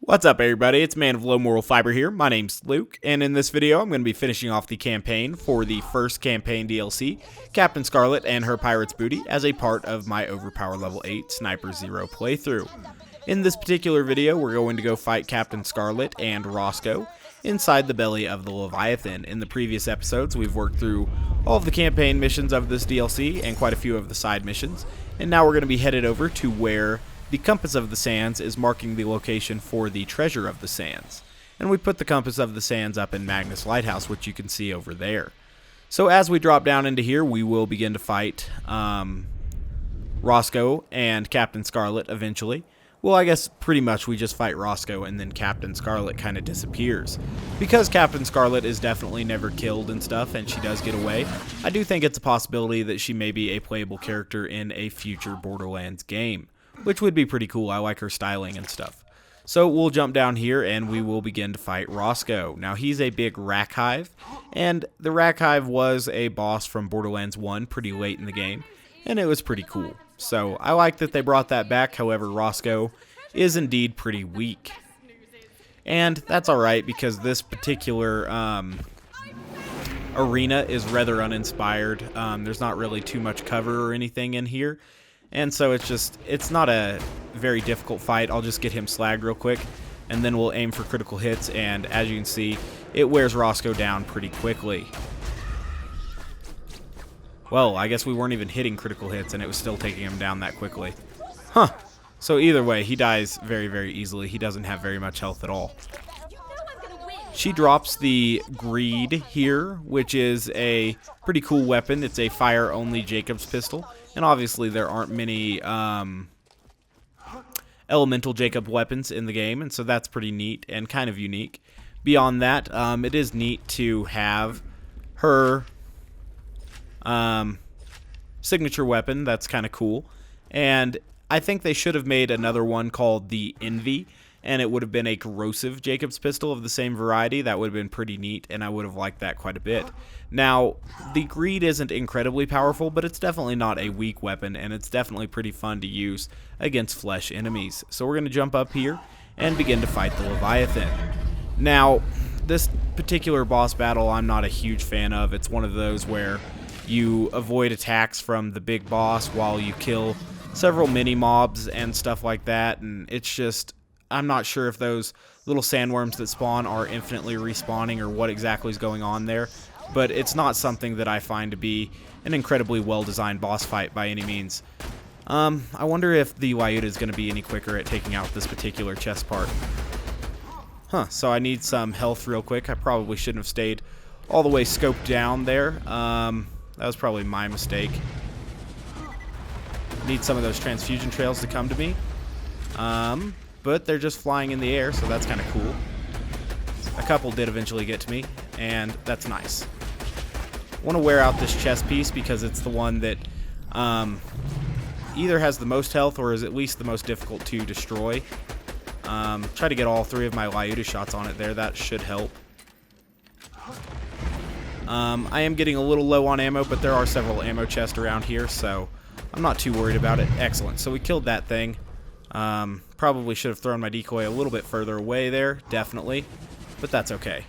What's up, everybody? It's Man of Low Moral Fiber here. My name's Luke, and in this video I'm going to be finishing off the campaign for the first campaign DLC, Captain Scarlett and her Pirate's Booty, as a part of my Overpower Level 8 Sniper Zer0 playthrough. In this particular video, we're going to go fight Captain Scarlett and Roscoe inside the belly of the Leviathan. In the previous episodes, we've worked through all of the campaign missions of this DLC and quite a few of the side missions, and now we're going to be headed over to where the Compass of the Sands is marking the location for the Treasure of the Sands. And we put the Compass of the Sands up in Magnus Lighthouse, which you can see over there. So as we drop down into here, we will begin to fight Roscoe and Captain Scarlett eventually. Well, I guess pretty much we just fight Roscoe and then Captain Scarlett kind of disappears. Because Captain Scarlett is definitely never killed and stuff, and she does get away, I do think it's a possibility that she may be a playable character in a future Borderlands game, which would be pretty cool. I like her styling and stuff. So we'll jump down here and we will begin to fight Roscoe. Now he's a big rack hive, and the rack hive was a boss from Borderlands 1 pretty late in the game, and it was pretty cool. So I like that they brought that back. However, Roscoe is indeed pretty weak. And that's alright, because this particular arena is rather uninspired. There's not really too much cover or anything in here. And so it's not a very difficult fight. I'll just get him slagged real quick, and then we'll aim for critical hits, and as you can see, it wears Roscoe down pretty quickly. Well, I guess we weren't even hitting critical hits, and it was still taking him down that quickly. Huh. So either way, he dies very, very easily. He doesn't have very much health at all. She drops the Greed here, which is a pretty cool weapon. It's a fire-only Jacob's pistol. And obviously there aren't many elemental Jacob weapons in the game, and so that's pretty neat and kind of unique. Beyond that, it is neat to have her signature weapon. That's kind of cool. And I think they should have made another one called the Envy, and it would have been a corrosive Jacob's pistol of the same variety. That would have been pretty neat, and I would have liked that quite a bit. Now, the Greed isn't incredibly powerful, but it's definitely not a weak weapon, and it's definitely pretty fun to use against flesh enemies. So we're going to jump up here and begin to fight the Leviathan. Now, this particular boss battle I'm not a huge fan of. It's one of those where you avoid attacks from the big boss while you kill several mini-mobs and stuff like that, and it's just, I'm not sure if those little sandworms that spawn are infinitely respawning or what exactly is going on there, but it's not something that I find to be an incredibly well-designed boss fight by any means. I wonder if the Lyuda is going to be any quicker at taking out this particular chest part. Huh, so I need some health real quick. I probably shouldn't have stayed all the way scoped down there. That was probably my mistake. Need some of those transfusion trails to come to me. But they're just flying in the air, so that's kind of cool. A couple did eventually get to me, and that's nice. I want to wear out this chest piece because it's the one that either has the most health or is at least the most difficult to destroy. Try to get all three of my Lyuda shots on it there. That should help. I am getting a little low on ammo, but there are several ammo chests around here, so I'm not too worried about it. Excellent. So we killed that thing. Probably should have thrown my decoy a little bit further away there, definitely, but that's okay.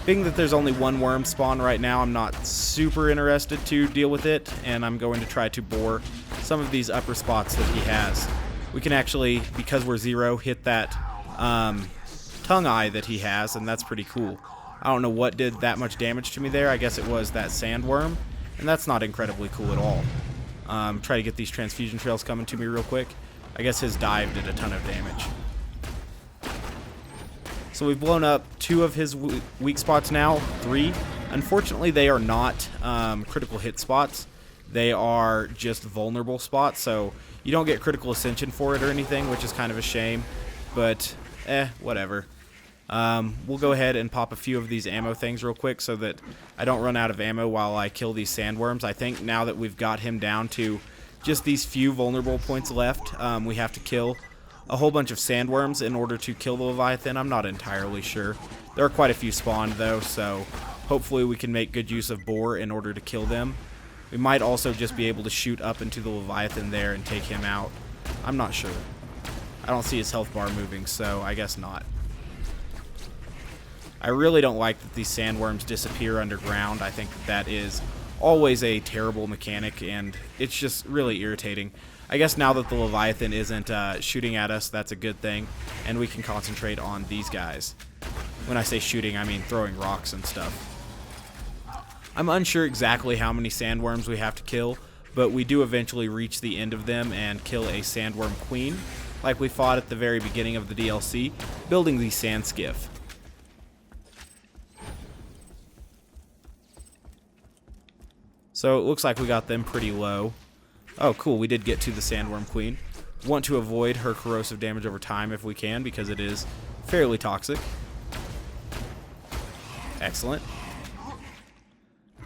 Being that there's only one worm spawn right now, I'm not super interested to deal with it, and I'm going to try to bore some of these upper spots that he has. We can actually, because we're Zer0, hit that tongue eye that he has, and that's pretty cool. I don't know what did that much damage to me there. I guess it was that sandworm, and that's not incredibly cool at all. Try to get these transfusion trails coming to me real quick. I guess his dive did a ton of damage. So we've blown up 2 of his weak spots now, 3. Unfortunately, they are not critical hit spots. They are just vulnerable spots, so you don't get critical ascension for it or anything, which is kind of a shame. But, whatever. We'll go ahead and pop a few of these ammo things real quick so that I don't run out of ammo while I kill these sandworms. I think now that we've got him down to just these few vulnerable points left, we have to kill a whole bunch of sandworms in order to kill the Leviathan. I'm not entirely sure. There are quite a few spawned though, so hopefully we can make good use of boar in order to kill them. We might also just be able to shoot up into the Leviathan there and take him out. I'm not sure. I don't see his health bar moving, so I guess not. I really don't like that these sandworms disappear underground. I think that is always a terrible mechanic, and it's just really irritating. I guess now that the Leviathan isn't shooting at us, that's a good thing, and we can concentrate on these guys. When I say shooting, I mean throwing rocks and stuff. I'm unsure exactly how many sandworms we have to kill, but we do eventually reach the end of them and kill a sandworm queen, like we fought at the very beginning of the DLC, building the sand skiff. So it looks like we got them pretty low. Oh, cool, we did get to the sandworm queen. Want to avoid her corrosive damage over time if we can, because it is fairly toxic. Excellent.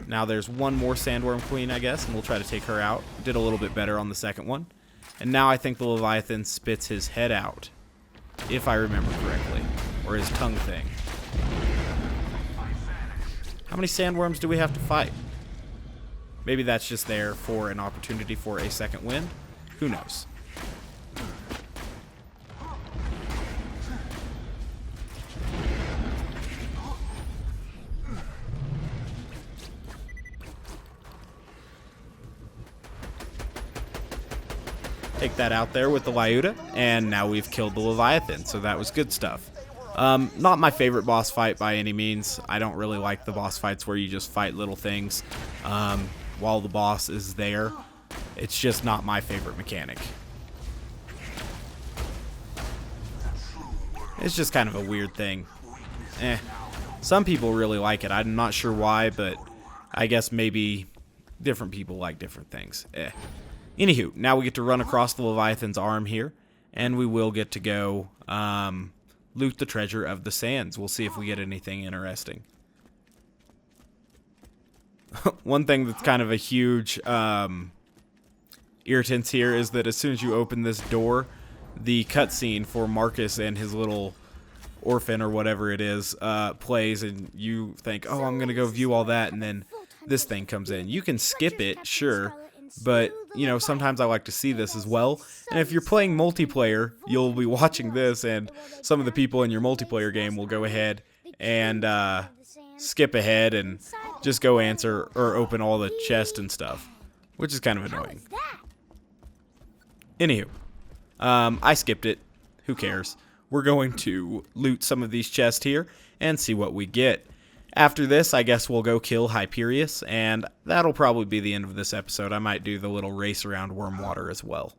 Now there's one more sandworm queen, I guess, and we'll try to take her out. Did a little bit better on the second one. And now I think the Leviathan spits his head out, if I remember correctly. Or his tongue thing. How many sandworms do we have to fight? Maybe that's just there for an opportunity for a second wind. Who knows? Take that out there with the Lyuda, and now we've killed the Leviathan, so that was good stuff. Not my favorite boss fight by any means. I don't really like the boss fights where you just fight little things while the boss is there. It's just not my favorite mechanic. It's just kind of a weird thing. Some people really like it. I'm not sure why, but I guess maybe different people like different things. Anywho, now we get to run across the Leviathan's arm here, and we will get to go loot the treasure of the sands. We'll see if we get anything interesting. One thing that's kind of a huge irritant here is that as soon as you open this door, the cutscene for Marcus and his little orphan or whatever it is plays, and you think, oh, I'm going to go view all that, and then this thing comes in. You can skip it, sure, but, you know, sometimes I like to see this as well. And if you're playing multiplayer, you'll be watching this, and some of the people in your multiplayer game will go ahead and skip ahead and just go answer or open all the chests and stuff, which is kind of annoying. Anywho, I skipped it. Who cares? We're going to loot some of these chests here and see what we get. After this, I guess we'll go kill Hyperius, and that'll probably be the end of this episode. I might do the little race around Wormwater as well.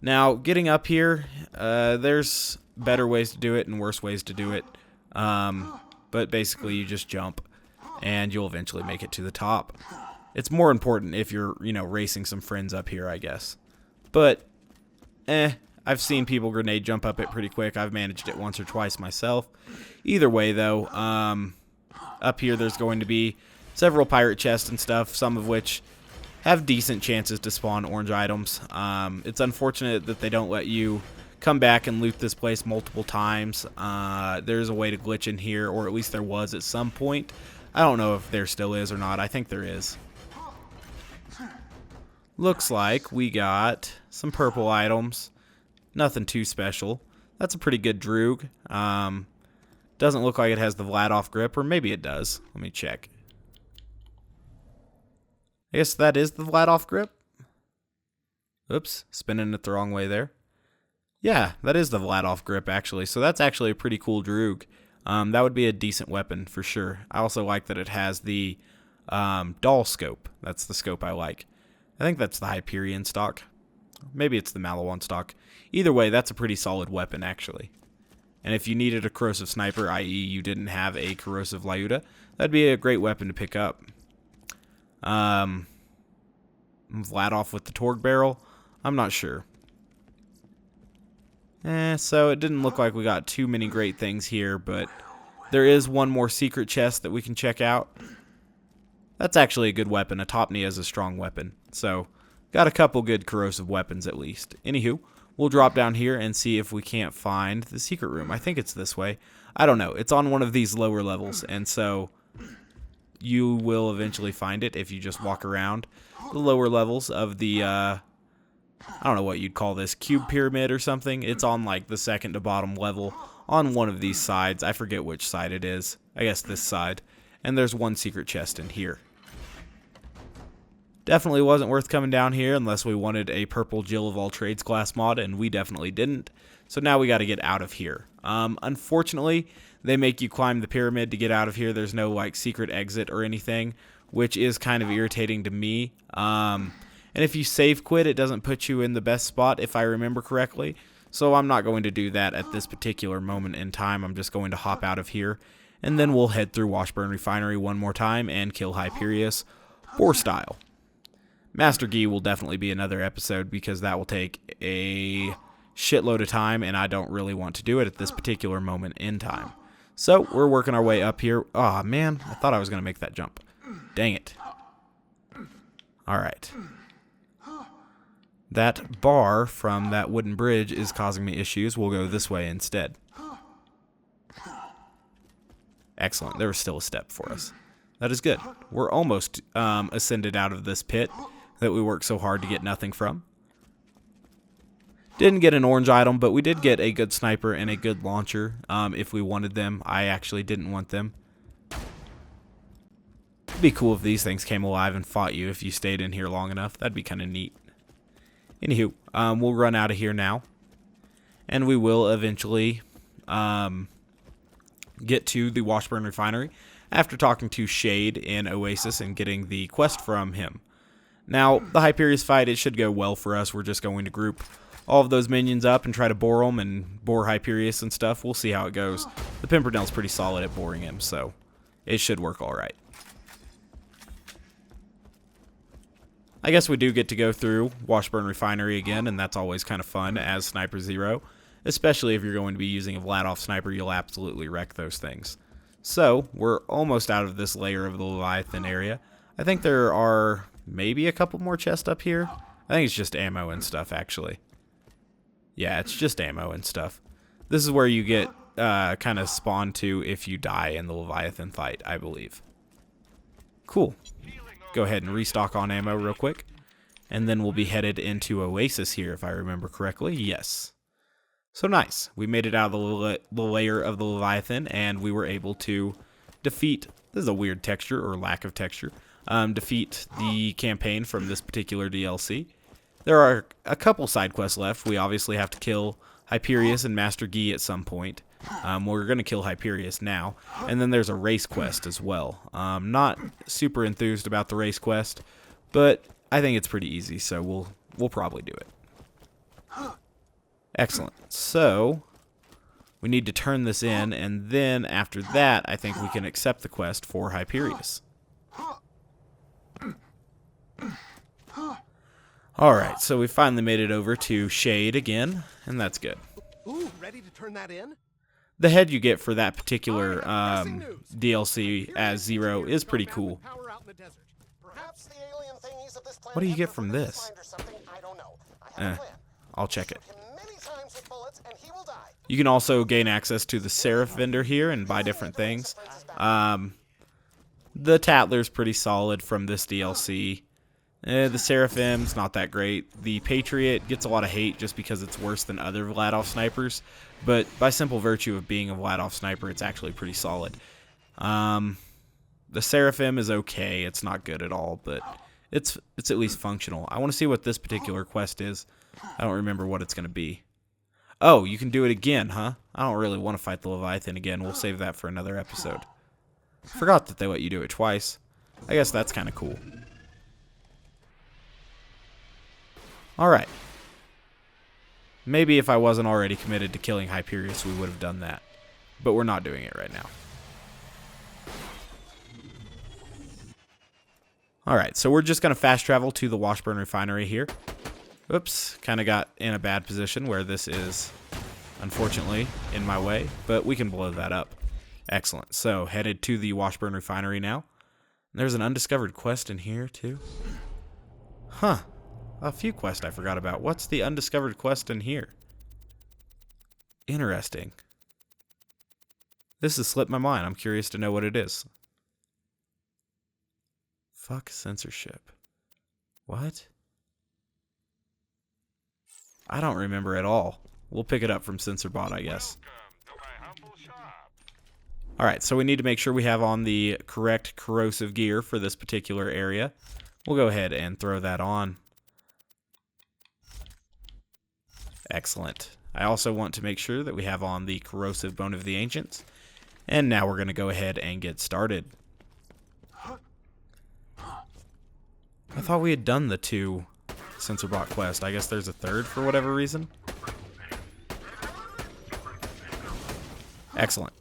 Now, getting up here, there's better ways to do it and worse ways to do it. But basically, you just jump, and you'll eventually make it to the top. It's more important if you're, you know, racing some friends up here, I guess. But, I've seen people grenade jump up it pretty quick. I've managed it once or twice myself. Either way, though, up here there's going to be several pirate chests and stuff, some of which have decent chances to spawn orange items. It's unfortunate that they don't let you come back and loot this place multiple times. There's a way to glitch in here, or at least there was at some point. I don't know if there still is or not. I think there is. Looks like we got some purple items. Nothing too special. That's a pretty good droog. Doesn't look like it has the Vladof grip, or maybe it does. Let me check. I guess that is the Vladof grip. Oops, spinning it the wrong way there. Yeah, that is the Vladof grip, actually. So that's actually a pretty cool droog. That would be a decent weapon for sure. I also like that it has the doll scope. That's the scope I like. I think that's the Hyperion stock. Maybe it's the Maliwan stock. Either way, that's a pretty solid weapon, actually. And if you needed a corrosive sniper, i.e. you didn't have a corrosive Lyuda, that'd be a great weapon to pick up. Vladof with the Torg barrel? I'm not sure. So it didn't look like we got too many great things here, but there is one more secret chest that we can check out. That's actually a good weapon. A Topnia is a strong weapon. So, got a couple good corrosive weapons at least. Anywho, we'll drop down here and see if we can't find the secret room. I think it's this way. I don't know. It's on one of these lower levels, and so you will eventually find it if you just walk around the lower levels of the I don't know what you'd call this, cube pyramid or something. It's on like the second to bottom level on one of these sides. I forget which side it is. I guess this side. And there's one secret chest in here. Definitely wasn't worth coming down here unless we wanted a purple Jill of all trades class mod, and we definitely didn't. So now we got to get out of here. Unfortunately, they make you climb the pyramid to get out of here. There's no like secret exit or anything, which is kind of irritating to me. And if you save quit, it doesn't put you in the best spot, if I remember correctly. So I'm not going to do that at this particular moment in time. I'm just going to hop out of here, and then we'll head through Washburn Refinery one more time and kill Hyperius, Boar style. Master Gi will definitely be another episode because that will take a shitload of time, and I don't really want to do it at this particular moment in time. So we're working our way up here. Aw, man, I thought I was going to make that jump. Dang it. Alright. That bar from that wooden bridge is causing me issues. We'll go this way instead. Excellent. There was still a step for us. That is good. We're almost ascended out of this pit that we worked so hard to get nothing from. Didn't get an orange item, but we did get a good sniper and a good launcher if we wanted them. I actually didn't want them. It'd be cool if these things came alive and fought you if you stayed in here long enough. That'd be kind of neat. Anywho, we'll run out of here now. And we will eventually get to the Washburn Refinery after talking to Shade in Oasis and getting the quest from him. Now, the Hyperius fight, it should go well for us. We're just going to group all of those minions up and try to bore them and bore Hyperius and stuff. We'll see how it goes. The Pimpernel's pretty solid at boring him, so it should work alright. I guess we do get to go through Washburn Refinery again, and that's always kind of fun as Sniper Zer0. Especially if you're going to be using a Vladof sniper, you'll absolutely wreck those things. So, we're almost out of this layer of the Leviathan area. I think there are maybe a couple more chests up here. I think it's just ammo and stuff, actually. Yeah, it's just ammo and stuff. This is where you get kind of spawned to if you die in the Leviathan fight, I believe. Cool. Go ahead and restock on ammo real quick. And then we'll be headed into Oasis here, if I remember correctly. Yes. So nice. We made it out of the layer of the Leviathan, and we were able to defeat, this is a weird texture, or lack of texture, defeat the campaign from this particular DLC. There are a couple side quests left. We obviously have to kill Hyperius and Master Gi at some point. We're going to kill Hyperius now. And then there's a race quest as well. Not super enthused about the race quest, but I think it's pretty easy, so we'll probably do it. Excellent. So, we need to turn this in, and then after that, I think we can accept the quest for Hyperius. Alright, so we finally made it over to Shade again, and that's good. Ooh, ready to turn that in? The head you get for that particular DLC as Zer0 is pretty cool. What do you get from this? I'll check it. You can also gain access to the Seraph vendor here and buy different things. The Tatler's pretty solid from this DLC. The Seraphim's not that great. The Patriot gets a lot of hate just because it's worse than other Vladof snipers, but by simple virtue of being a Vladof sniper, it's actually pretty solid. The Seraphim is okay. It's not good at all, but it's at least functional. I want to see what this particular quest is. I don't remember what it's going to be. Oh, you can do it again, huh? I don't really want to fight the Leviathan again. We'll save that for another episode. Forgot that they let you do it twice. I guess that's kind of cool. Alright. Maybe if I wasn't already committed to killing Hyperius, we would have done that. But we're not doing it right now. Alright, so we're just going to fast travel to the Washburn Refinery here. Oops, kind of got in a bad position where this is, unfortunately, in my way. But we can blow that up. Excellent. So, headed to the Washburn Refinery now. There's an undiscovered quest in here, too. Huh. A few quests I forgot about. What's the undiscovered quest in here? Interesting. This has slipped my mind. I'm curious to know what it is. Fuck censorship. What? I don't remember at all. We'll pick it up from SensorBot, I guess. Alright, so we need to make sure we have on the correct corrosive gear for this particular area. We'll go ahead and throw that on. Excellent. I also want to make sure that we have on the corrosive Bone of the Ancients. And now we're going to go ahead and get started. I thought we had done the 2 SensorBot quest. I guess there's a third for whatever reason. Excellent.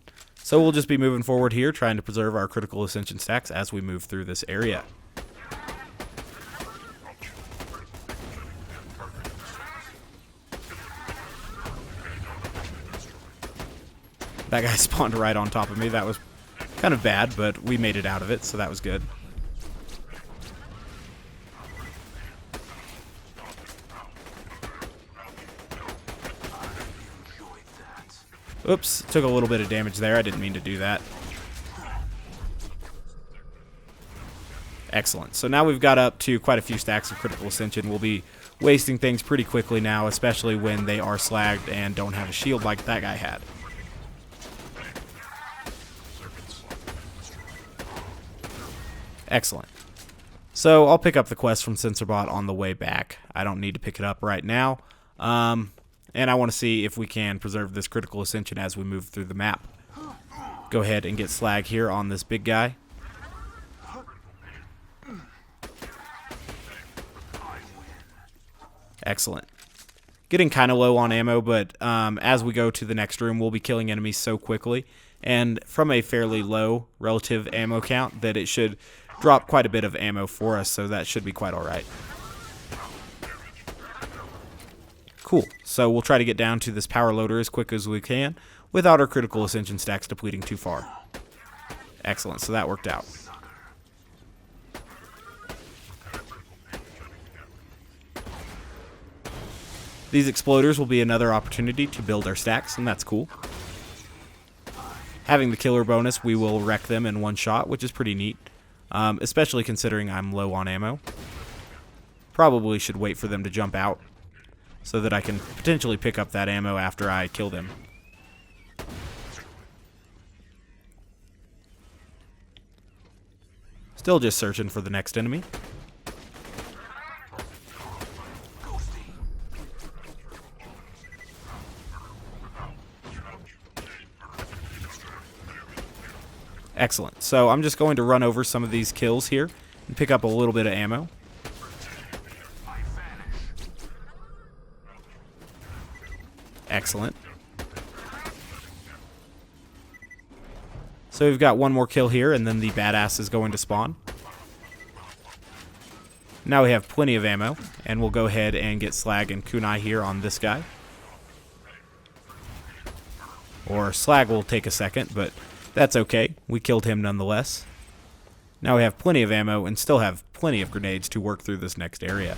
So we'll just be moving forward here, trying to preserve our critical ascension stacks as we move through this area. That guy spawned right on top of me. That was kind of bad, but we made it out of it, so that was good. Oops, took a little bit of damage there. I didn't mean to do that. Excellent. So now we've got up to quite a few stacks of critical ascension. We'll be wasting things pretty quickly now, especially when they are slagged and don't have a shield like that guy had. Excellent. So I'll pick up the quest from SensorBot on the way back. I don't need to pick it up right now. And I want to see if we can preserve this critical ascension as we move through the map. Go ahead and get slag here on this big guy. Excellent. Getting kind of low on ammo, but as we go to the next room, we'll be killing enemies so quickly. And from a fairly low relative ammo count that it should drop quite a bit of ammo for us, so that should be quite alright. Cool. So we'll try to get down to this power loader as quick as we can without our critical ascension stacks depleting too far. Excellent. So that worked out. These exploders will be another opportunity to build our stacks, and that's cool. Having the killer bonus, we will wreck them in one shot, which is pretty neat, especially considering I'm low on ammo. Probably should wait for them to jump out so that I can potentially pick up that ammo after I kill them. Still just searching for the next enemy. Excellent. So I'm just going to run over some of these kills here and pick up a little bit of ammo. Excellent. So we've got one more kill here, and then the badass is going to spawn. Now we have plenty of ammo, and we'll go ahead and get slag and kunai here on this guy. Or slag will take a second, but that's okay. We killed him nonetheless. Now we have plenty of ammo and still have plenty of grenades to work through this next area.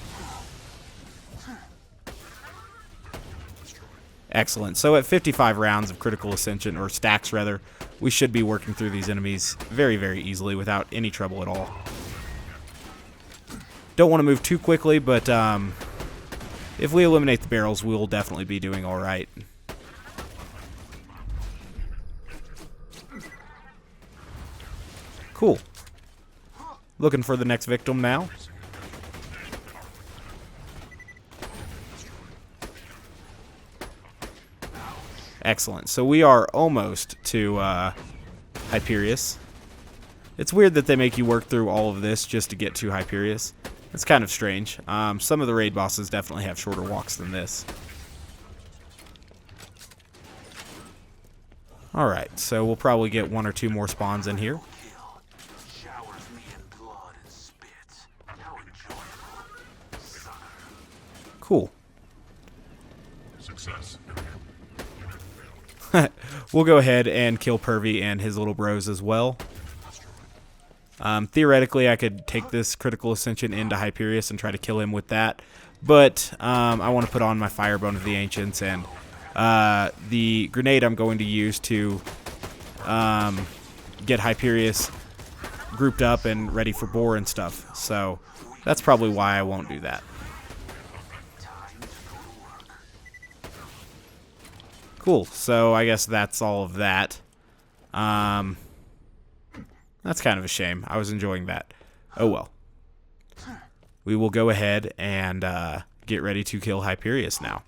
Excellent. So at 55 rounds of critical ascension, or stacks rather, we should be working through these enemies very, very easily without any trouble at all. Don't want to move too quickly, but if we eliminate the barrels, we'll definitely be doing alright. Cool. Looking for the next victim now. Excellent. So we are almost to Hyperius. It's weird that they make you work through all of this just to get to Hyperius. It's kind of strange. Some of the raid bosses definitely have shorter walks than this. Alright, so we'll probably get 1 or 2 more spawns in here. Cool. Success. We'll go ahead and kill Pervy and his little bros as well. Theoretically, I could take this critical ascension into Hyperius and try to kill him with that, but I want to put on my Firebone of the Ancients, and the grenade I'm going to use to get Hyperius grouped up and ready for boar and stuff. So that's probably why I won't do that. Cool. So I guess that's all of that. That's kind of a shame. I was enjoying that. Oh well. We will go ahead and get ready to kill Hyperius now.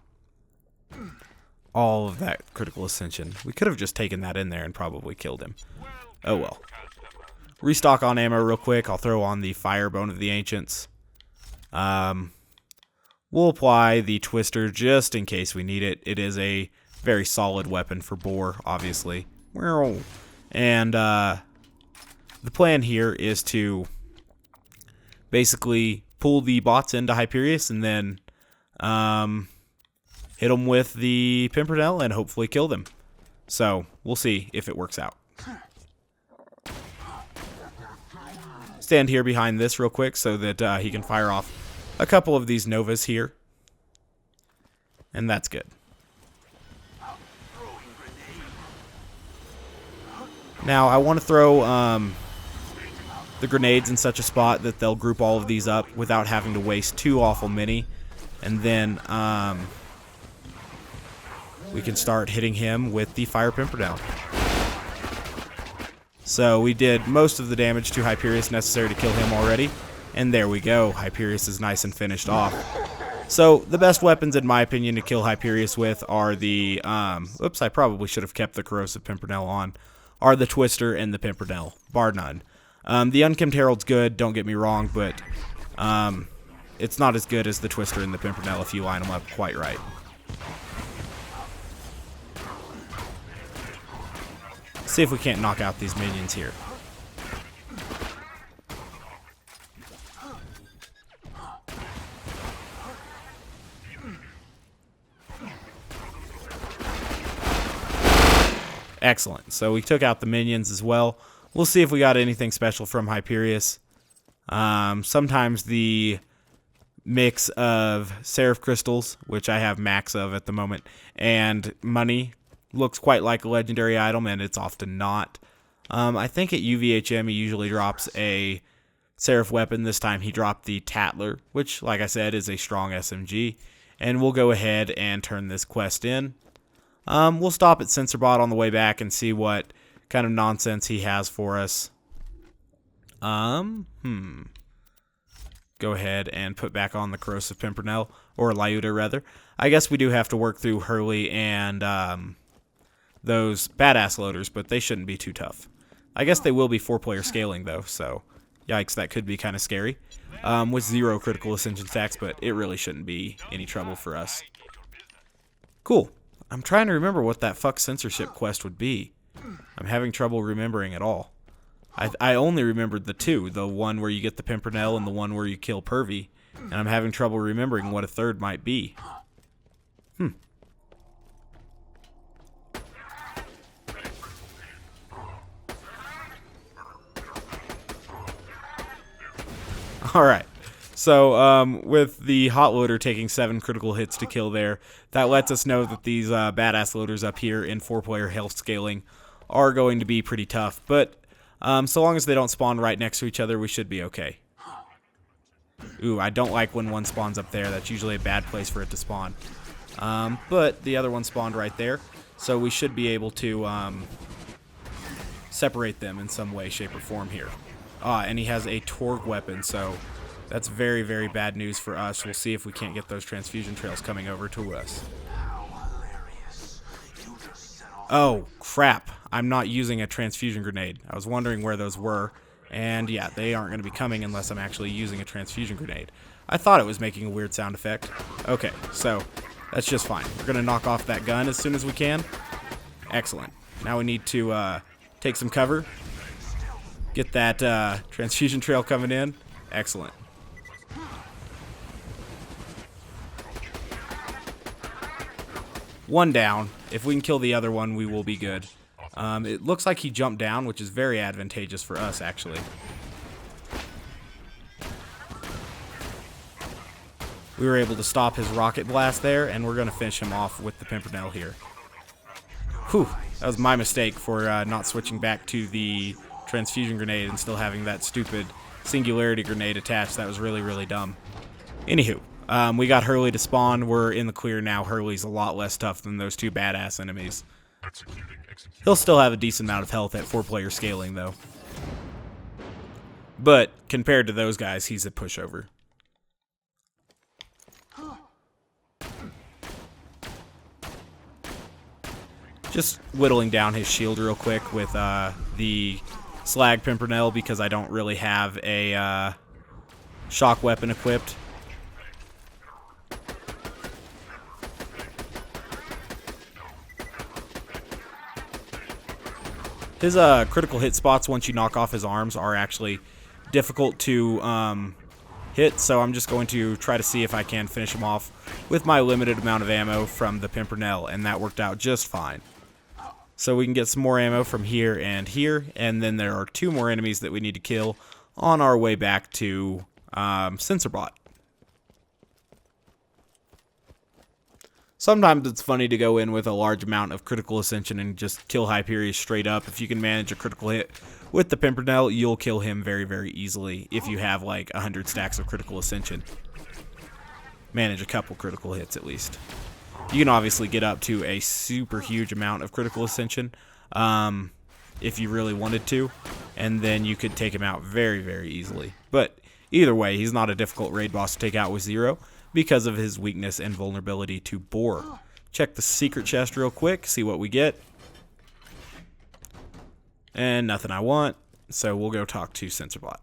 All of that critical ascension. We could have just taken that in there and probably killed him. Oh well. Restock on ammo real quick. I'll throw on the Firebone of the Ancients. We'll apply the Twister just in case we need it. It is a very solid weapon for boar, obviously. And the plan here is to basically pull the bots into Hyperius and then hit them with the Pimpernel and hopefully kill them. So we'll see if it works out. Stand here behind this real quick so that he can fire off a couple of these Novas here. And that's good. Now I want to throw the grenades in such a spot that they'll group all of these up without having to waste too awful many. And then we can start hitting him with the Fire Pimpernel. So we did most of the damage to Hyperius necessary to kill him already. And there we go. Hyperius is nice and finished off. So the best weapons, in my opinion, to kill Hyperius with are the... oops, I probably should have kept the Corrosive Pimpernel on. Are the Twister and the Pimpernel. Bar none. The Unkempt Herald's good, don't get me wrong, but it's not as good as the Twister and the Pimpernel if you line them up quite right. See if we can't knock out these minions here. Excellent. So we took out the minions as well. We'll see if we got anything special from Hyperius. Sometimes the mix of Seraph Crystals, which I have max of at the moment, and money looks quite like a legendary item, and it's often not. I think at UVHM he usually drops a Seraph weapon. This time he dropped the Tattler, which, like I said, is a strong SMG. And we'll go ahead and turn this quest in. We'll stop at Censorbot on the way back and see what kind of nonsense he has for us. Go ahead and put back on the Corrosive Pimpernel, or Lyuda rather. I guess we do have to work through Hurley and those badass loaders, but they shouldn't be too tough. I guess they will be 4-player scaling though, so yikes, that could be kind of scary. With 0 critical ascension stacks, but it really shouldn't be any trouble for us. Cool. I'm trying to remember what that fuck censorship quest would be. I'm having trouble remembering it all. I only remembered the 2, the one where you get the Pimpernel and the one where you kill Pervy, and I'm having trouble remembering what a third might be. Alright, so with the hot loader taking 7 critical hits to kill there, that lets us know that these badass loaders up here in 4-player health scaling are going to be pretty tough, but so long as they don't spawn right next to each other, we should be okay. Ooh, I don't like when one spawns up there. That's usually a bad place for it to spawn. But the other one spawned right there, so we should be able to separate them in some way, shape, or form here. And he has a Torg weapon, so that's very, very bad news for us. We'll see if we can't get those transfusion trails coming over to us. Oh, crap. I'm not using a transfusion grenade. I was wondering where those were, and yeah, they aren't going to be coming unless I'm actually using a transfusion grenade. I thought it was making a weird sound effect. Okay, so that's just fine. We're going to knock off that gun as soon as we can. Excellent. Now we need to take some cover. Get that transfusion trail coming in. Excellent. One down. If we can kill the other one, we will be good. It looks like he jumped down, which is very advantageous for us, actually. We were able to stop his rocket blast there, and we're going to finish him off with the Pimpernel here. Whew, that was my mistake for not switching back to the transfusion grenade and still having that stupid singularity grenade attached. That was really, really dumb. Anywho, We got Hurley to spawn. We're in the clear now. Hurley's a lot less tough than those two badass enemies. He'll still have a decent amount of health at 4-player scaling, though. But compared to those guys, he's a pushover. Just whittling down his shield real quick with the Slag Pimpernel because I don't really have a shock weapon equipped. His critical hit spots once you knock off his arms are actually difficult to hit, so I'm just going to try to see if I can finish him off with my limited amount of ammo from the Pimpernel, and that worked out just fine. So we can get some more ammo from here, and then there are 2 more enemies that we need to kill on our way back to Censorbot. Sometimes it's funny to go in with a large amount of critical ascension and just kill Hyperius straight up. If you can manage a critical hit with the Pimpernel, you'll kill him very, very easily if you have like 100 stacks of critical ascension. Manage a couple critical hits at least. You can obviously get up to a super huge amount of critical ascension if you really wanted to, and then you could take him out very, very easily. But either way, he's not a difficult raid boss to take out with 0 because of his weakness and vulnerability to boar. Check the secret chest real quick, see what we get. And nothing I want, so we'll go talk to Censorbot.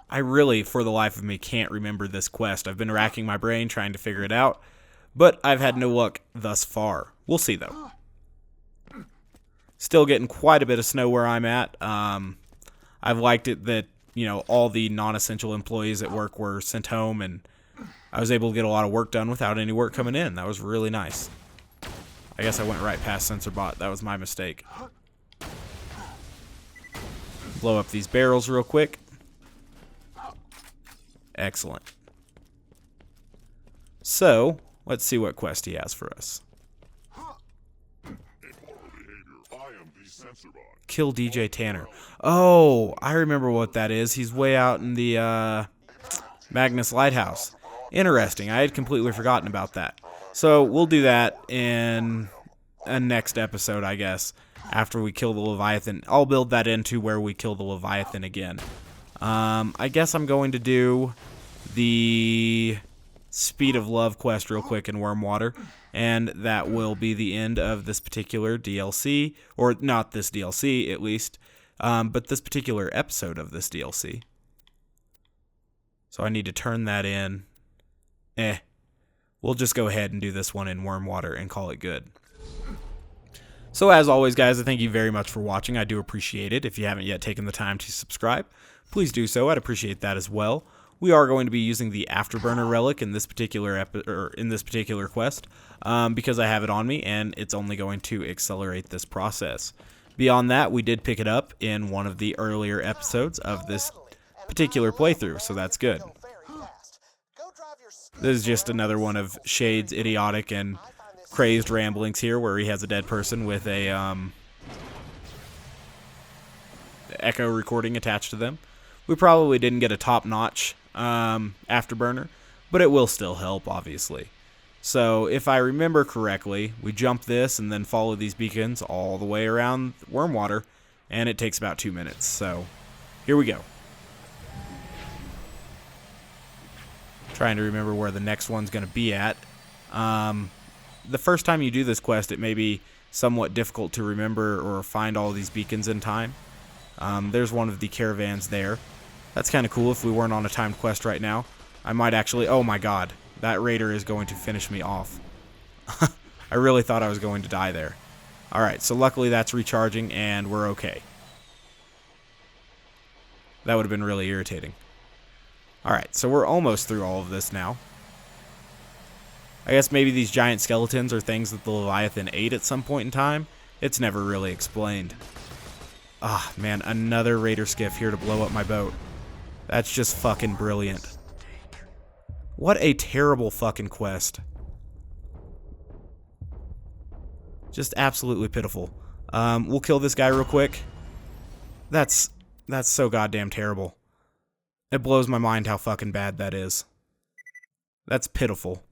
I really, for the life of me, can't remember this quest. I've been racking my brain trying to figure it out, but I've had no luck thus far. We'll see, though. Still getting quite a bit of snow where I'm at. I've liked it that, you know, all the non-essential employees at work were sent home, and I was able to get a lot of work done without any work coming in. That was really nice. I guess I went right past Censorbot. That was my mistake. Blow up these barrels real quick. Excellent. So, let's see what quest he has for us. Kill DJ Tanner. Oh, I remember what that is. He's way out in the Magnus Lighthouse. Interesting. I had completely forgotten about that. So we'll do that in a next episode, I guess, after we kill the Leviathan. I'll build that into where we kill the Leviathan again. I guess I'm going to do the Speed of Love quest real quick in Wormwater, and that will be the end of this particular DLC, or not this DLC at least, but this particular episode of this DLC. So I need to turn that in. We'll just go ahead and do this one in Wormwater and call it good. So as always, guys, I thank you very much for watching. I do appreciate it. If you haven't yet taken the time to subscribe, please do so. I'd appreciate that as well. We are going to be using the Afterburner relic in this particular quest because I have it on me, and it's only going to accelerate this process. Beyond that, we did pick it up in one of the earlier episodes of this particular playthrough, so that's good. This is just another one of Shade's idiotic and crazed ramblings here, where he has a dead person with a echo recording attached to them. We probably didn't get a top-notch Afterburner, but it will still help, obviously. So if I remember correctly, we jump this and then follow these beacons all the way around Wormwater, and it takes about 2 minutes. So here we go. Trying to remember where the next one's going to be at. The first time you do this quest, it may be somewhat difficult to remember or find all these beacons in time. There's one of the caravans there. That's kind of cool. If we weren't on a timed quest right now, I might actually... Oh my god, that raider is going to finish me off. I really thought I was going to die there. Alright, so luckily that's recharging and we're okay. That would have been really irritating. Alright, so we're almost through all of this now. I guess maybe these giant skeletons are things that the Leviathan ate at some point in time. It's never really explained. Ah, man, another raider skiff here to blow up my boat. That's just fucking brilliant. What a terrible fucking quest. Just absolutely pitiful. We'll kill this guy real quick. That's so goddamn terrible. It blows my mind how fucking bad that is. That's pitiful.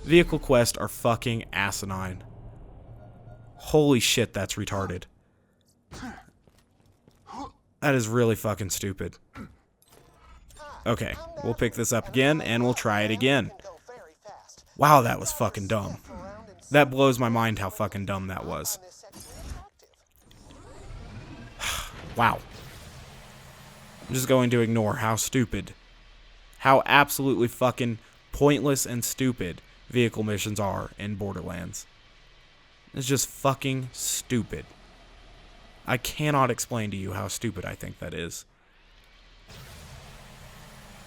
Vehicle quests are fucking asinine. Holy shit, that's retarded. That is really fucking stupid. Okay, we'll pick this up again, and we'll try it again. Wow, that was fucking dumb. That blows my mind how fucking dumb that was. Wow. I'm just going to ignore how stupid, how absolutely fucking pointless and stupid vehicle missions are in Borderlands. It's just fucking stupid. I cannot explain to you how stupid I think that is.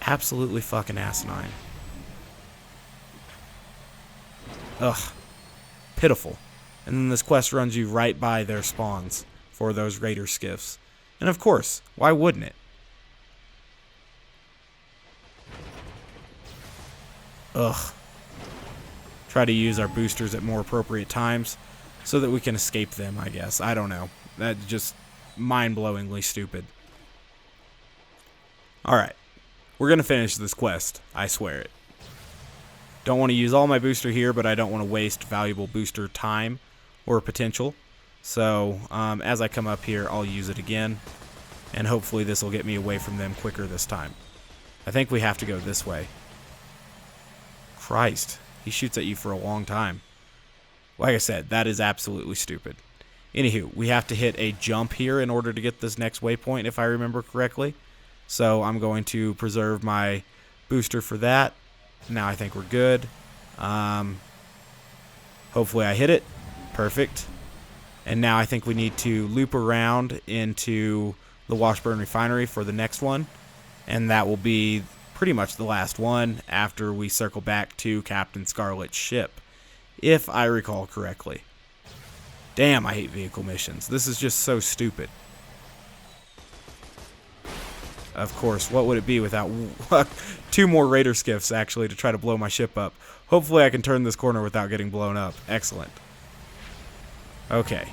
Absolutely fucking asinine. Ugh. Pitiful. And then this quest runs you right by their spawns for those raider skiffs. And of course, why wouldn't it? Ugh. Try to use our boosters at more appropriate times so that we can escape them, I guess. I don't know. That's just mind-blowingly stupid. Alright. We're going to finish this quest. I swear it. Don't want to use all my booster here, but I don't want to waste valuable booster time or potential. So, as I come up here, I'll use it again. And hopefully this will get me away from them quicker this time. I think we have to go this way. Christ. He shoots at you for a long time. Like I said, that is absolutely stupid. Anywho, we have to hit a jump here in order to get this next waypoint, if I remember correctly. So I'm going to preserve my booster for that. Now I think we're good. Hopefully I hit it. Perfect. And now I think we need to loop around into the Washburn Refinery for the next one. And that will be pretty much the last one after we circle back to Captain Scarlett's ship, if I recall correctly. Damn, I hate vehicle missions. This is just so stupid. Of course, what would it be without 2 more raider skiffs, actually, to try to blow my ship up? Hopefully I can turn this corner without getting blown up. Excellent. Okay.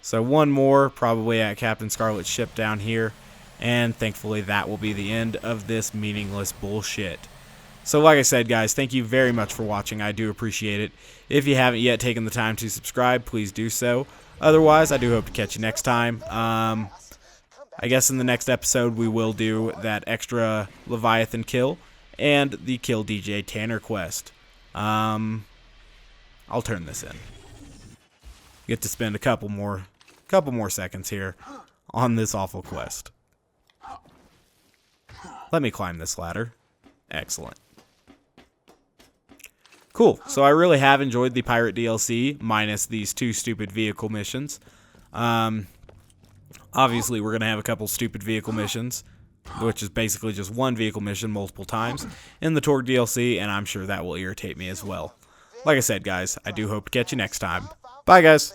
So one more, probably at Captain Scarlett's ship down here. And thankfully that will be the end of this meaningless bullshit. So like I said, guys, thank you very much for watching. I do appreciate it. If you haven't yet taken the time to subscribe, please do so. Otherwise, I do hope to catch you next time. I guess in the next episode we will do that extra Leviathan kill and the Kill DJ Tanner quest. I'll turn this in. Get to spend a couple more seconds here on this awful quest. Let me climb this ladder. Excellent. Cool. So I really have enjoyed the Pirate DLC, minus these 2 stupid vehicle missions. Obviously, we're going to have a couple stupid vehicle missions, which is basically just one vehicle mission multiple times in the Torg DLC, and I'm sure that will irritate me as well. Like I said, guys, I do hope to catch you next time. Bye, guys.